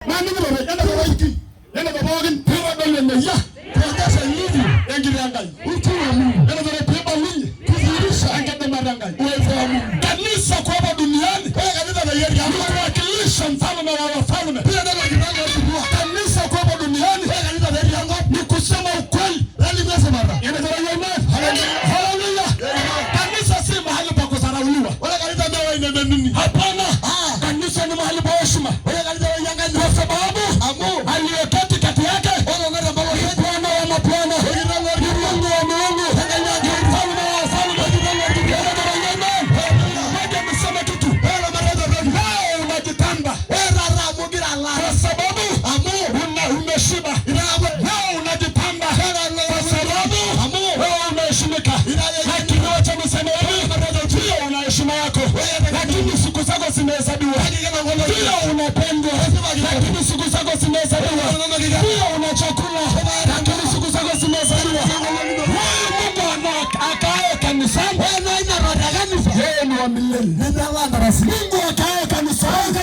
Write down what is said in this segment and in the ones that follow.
Mani ni baba, yana baba hiki. Yana baba wagin pira dole ne ya. Kuongeza hivi yangirangai. Utu wa Mungu. Yana baba pepa wingi. Kuzirisha angende marangai. Uwezo wa Mungu. Kanisa kwa hapa duniani. Kwa kanisa la yeri. Kuwakilisha mfalme wa wafalme. Pia ndio kiranga kubwa. Kanisa kwa hapa duniani. Kwa kanisa la yeri yangu ni kusema ukweli. Rali mesa mara. Yana baba yema. Haleluya. Kanisa si mahali pa kusarauliwa. Wala kanisa ndio ina nini? Hapana. Kanisa ni mahali pa heshima. Wala kanisa yangu kwa sababu aliyeketi kati yake Bwana wa mabwana, Mungu wa miungu, mfalme wa wafalme. Moja niseme kitu, leo unajitamba kwa sababu umeshiba. Leo unajitamba kwa sababu wewe umeheshimika. Lakini wacha niseme hivi, ndio una heshima yako, lakini siku zako zimehesabiwa. Ndio unapendwa, lakini siku zako zimehesabiwa. Ndio una chakula, lakini siku zako zimehesabiwa. Mungu akae kanisani, yeye ni wa milele. Mungu akae kanisani,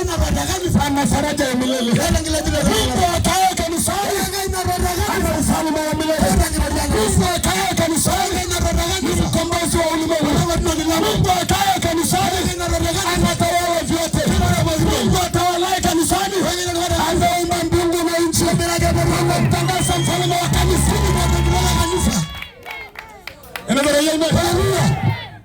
ana faraja ya milele. Mungu akae kanisani, ana ufalme wa milele. Mungu akae kanisani, ni mkombozi wa ulimwengu. Mungu akae kanisani, anatawala vyote. Mungu atawalaye kanisani, anaumba mbingu na nchi. Anamtangaza mfalme wa kanisa.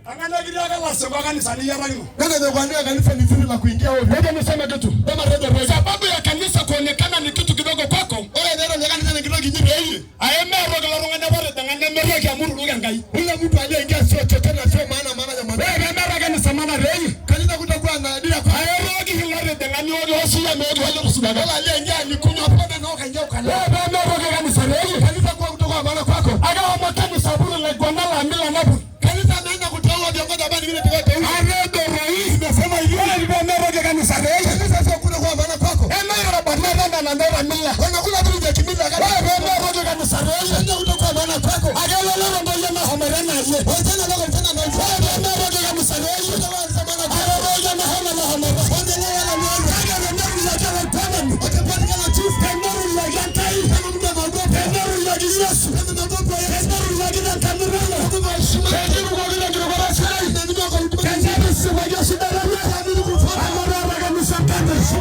Angana kidogo wasema kanisa ni yarangu. Ndio ndio kanisa ni zuri la kuingia wewe. Ngoja niseme kitu. Kama ndio sababu ya kanisa kuonekana ni kitu kidogo kwako. Wewe ndio kanisa ni kidogo kinyime hili. Aeme roga la runga ndabare tangane mbele ya Mungu ruga ngai. Ule mtu aliyeingia sio chochote sio maana ya mambo. Wewe ndio kanisa maana rei. Kanisa kutakuwa na dira kwa. Aerogi hilare tangane wote hosi ya mmoja wale kusudaga. Wala aliyeingia ni kunywa pombe na ukaingia ukala. Wewe ndio roga kanisa rei. Kanisa kwa kutoka maana kwako. Agawa matani sabuni na gwandala amila nabu. Kanisa naenda kutoa viongozi ambao vile tukote huko. Aredo rais nasema hivi ndio roga kanisa rei. Kanisa sio kuna kwa maana kwako. Ndio badala na ndio mila. Wanakula vitu vya kimila kanisa. Wewe ndio roga kanisa rei. Ndio kutoka maana kwako. Agala leo ndio yana homerana yeye. Wajana leo tena ndio. Wewe ndio roga kanisa rei. Ndio wanasema na roga na hana na homera. Ndio wala mwana. Ndio ya kala tena. Wakapatikana chief ndio ya yantai. Kama mtu anaogopa ndio ya Yesu. Kama anaogopa ndio ya kina kamera. Ndio heshima. Ndio kwa vile kirogora sai. Ndio kwa mtu. Kanisa sio ya shida la ndio kwa amara kanisa kanisa.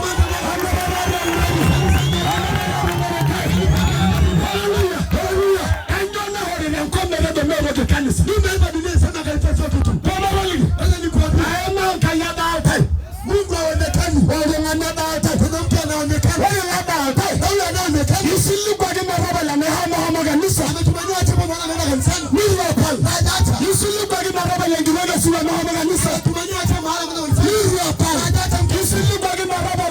Kanisa. Nimeenda dunia sana kanisa zote tu. Bwana wali. Sasa ni kwa ayama kayada hata. Mungu aonekani. Wangana hata. Kuna mtu anaonekana. Wale labda hata. Wale anaonekana. Yusili kwa kama roba la hama kanisa. Ametumania hata kwa maana anaenda kanisani. Mungu hapa. Hata. Yusili kwa kama roba la nginoga sura hama kanisa. Ametumania hata mahali kwa kanisa. Mungu hapa. Hata. Yusili kwa kama roba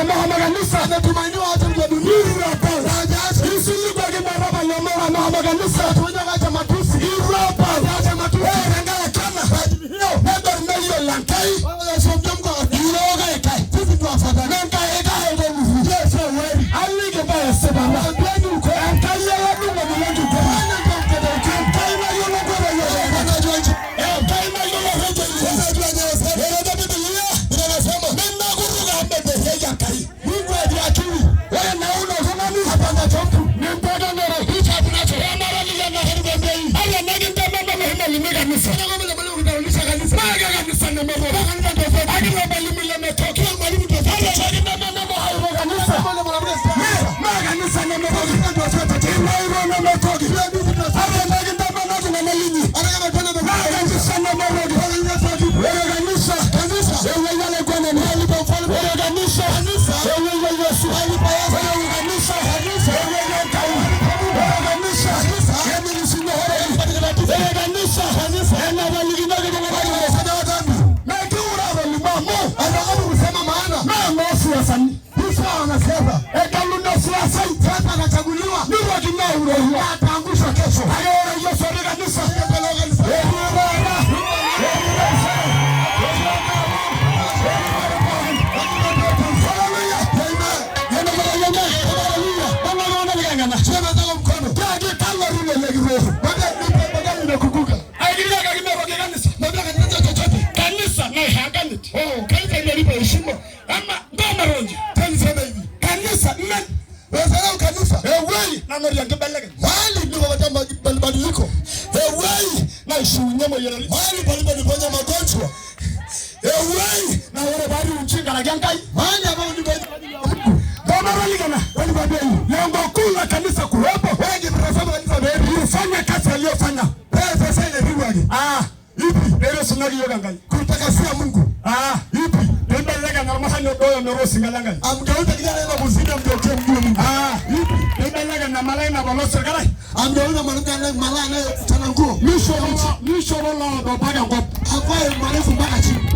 la hama kanisa. Ametumania hata kwa dunia. Mungu hapa. Hata. Yusili kwa kama roba la hama kanisa. Ametumania matusi Europa hata matusi ngala kama ndio ndio lankai wala somjom kwa iroga kai sisi tuafadha nanga ega ndio mfu yes wewe alige baya sebana ndio ko ankai ya ndio mwanangu kwa ndio kwa kai na yule kwa yule ndio nje kai na yule hoja sasa tunajua sasa Biblia inasema nenda kuruga mbele ya kai Mungu adiakili wewe naona kama ni hapana chompu ni mpaka ndio hicho tunacho kanisa. Kanisa. Maga kanisa na mambo. Akina mwalimu lemetoka. Mwalimu ndio. Akina mambo hayo kanisa. Maga kanisa na mambo. Ndio lemetoka. Akina mambo na malini. Maga kanisa na mambo. Wewe kanisa. Kanisa. Wewe wale kwa nani alipo mfalme. Wewe kanisa. Wewe Yesu alipo Yesu. Wewe kanisa. Wewe kai. Wewe kanisa. Yeye ni sino hore. Wewe kanisa. Na waligina kwa sana wadani. Na kiura wali mamo. Anaona kusema maana. Mamo siasani. Kisha anasema, "Ekalundo siasai sasa anachaguliwa." Ni wakina uroho. Ataangusha kesho. Hayo Yesu ni kanisa. Kanisa na hanganit. Oh, kanisa ile lipo heshima. Ama ndo maronji. Kanisa nano ya kibeleke. Mahali ndipo kama badiliko. Ewei na ishunyemo yele. Mahali palipo niponya magonjwa. Ewei na wale bali uchinga na gangai. Mahali ambapo ndipo Baba waligana wale babe. Lengo kuu la kanisa kuwepo. wengi tunasema kanisa bebi Ufanya kazi aliyofanya. sasa ile bibi wake. Ipi leo sunagi yoga ngai. Kutakasia Mungu. Ipi ndio na mahali doyo norosi ngalanga. Amgeuza kijana ile muzidi amgeuzie mjue Mungu. Ipi ndio na malai na bolosa galai. Amgeuza mwanamke malai naye tana nguo. Misho la babaga ngop. Hapo marefu mpaka chini.